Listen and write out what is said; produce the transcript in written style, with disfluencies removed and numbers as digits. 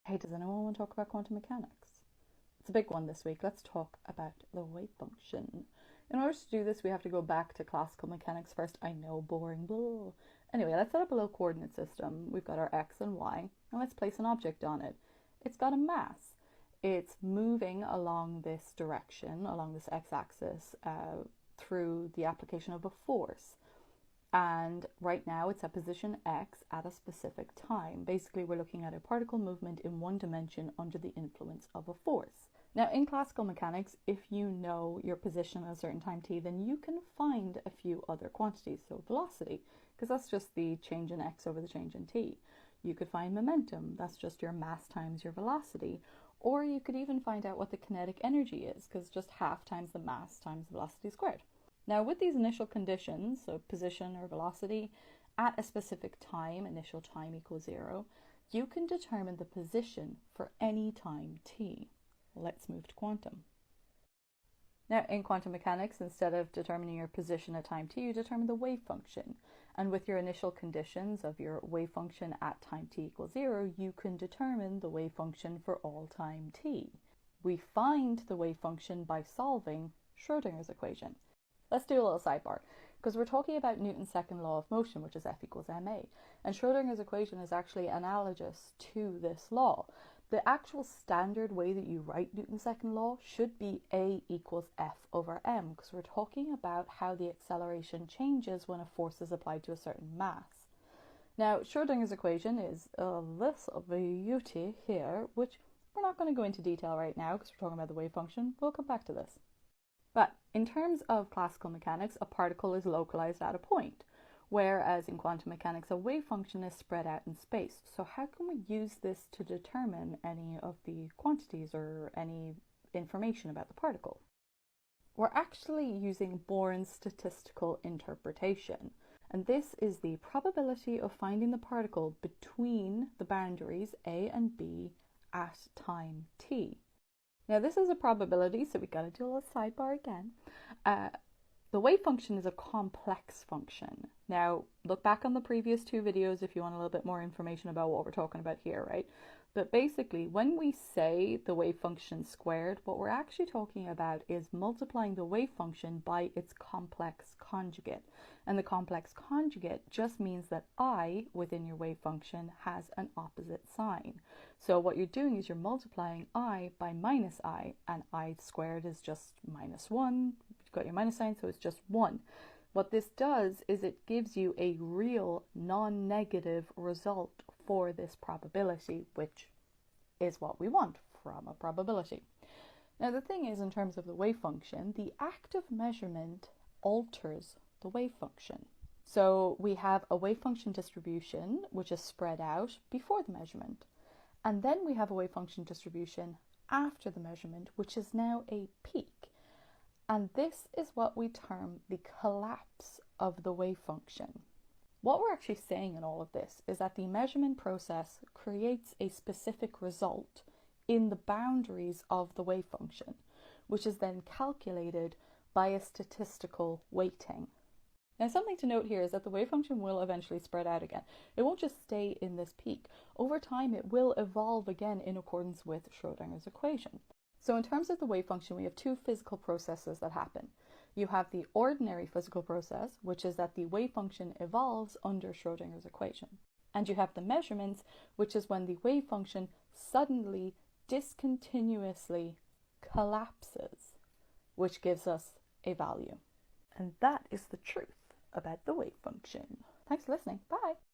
Hey, does anyone want to talk about quantum mechanics? It's a big one this week. Let's talk about the wave function. In order to do this, we have to go back to classical mechanics first. I know, boring, blah. Anyway, let's set up a little coordinate system. We've got our x and y, and let's place an object on it. It's got a mass. It's moving along this direction, along this x-axis, through the application of a force. And right now it's at position x at a specific time. Basically, we're looking at a particle movement in one dimension under the influence of a force. Now, in classical mechanics, if you know your position at a certain time t, then you can find a few other quantities. So velocity, because that's just the change in x over the change in t. You could find momentum, that's just your mass times your velocity. Or you could even find out what the kinetic energy is, because just half times the mass times the velocity squared. Now, with these initial conditions, so position or velocity, at a specific time, initial time equals 0, you can determine the position for any time t. Let's move to quantum. Now, in quantum mechanics, instead of determining your position at time t, you determine the wave function. And with your initial conditions of your wave function at time t equals 0, you can determine the wave function for all time t. We find the wave function by solving Schrodinger's equation. Let's do a little sidebar, because we're talking about Newton's second law of motion, which is F equals ma. And Schrodinger's equation is actually analogous to this law. The actual standard way that you write Newton's second law should be A equals F over m, because we're talking about how the acceleration changes when a force is applied to a certain mass. Now, Schrodinger's equation is this beauty here, which we're not going to go into detail right now, because we're talking about the wave function. We'll come back to this. But in terms of classical mechanics, a particle is localized at a point, whereas in quantum mechanics, a wave function is spread out in space. So how can we use this to determine any of the quantities or any information about the particle? We're actually using Born's statistical interpretation. And this is the probability of finding the particle between the boundaries A and B at time t. Now, this is a probability, so we got to do a little sidebar again. The wave function is a complex function. Now, look back on the previous two videos if you want a little bit more information about what we're talking about here, right? But basically, when we say the wave function squared, what we're actually talking about is multiplying the wave function by its complex conjugate. And the complex conjugate just means that I within your wave function has an opposite sign. So what you're doing is you're multiplying I by minus I, and I squared is just minus 1. You've got your minus sign, so it's just 1. What this does is it gives you a real non-negative result for this probability, which is what we want from a probability. Now, the thing is, in terms of the wave function, the act of measurement alters the wave function. So we have a wave function distribution, which is spread out before the measurement. And then we have a wave function distribution after the measurement, which is now a peak. And this is what we term the collapse of the wave function. What we're actually saying in all of this is that the measurement process creates a specific result in the boundaries of the wave function, which is then calculated by a statistical weighting. Now, something to note here is that the wave function will eventually spread out again. It won't just stay in this peak. Over time, it will evolve again in accordance with Schrodinger's equation. So in terms of the wave function, we have two physical processes that happen. You have the ordinary physical process, which is that the wave function evolves under Schrodinger's equation. And you have the measurements, which is when the wave function suddenly, discontinuously collapses, which gives us a value. And that is the truth about the wave function. Thanks for listening. Bye.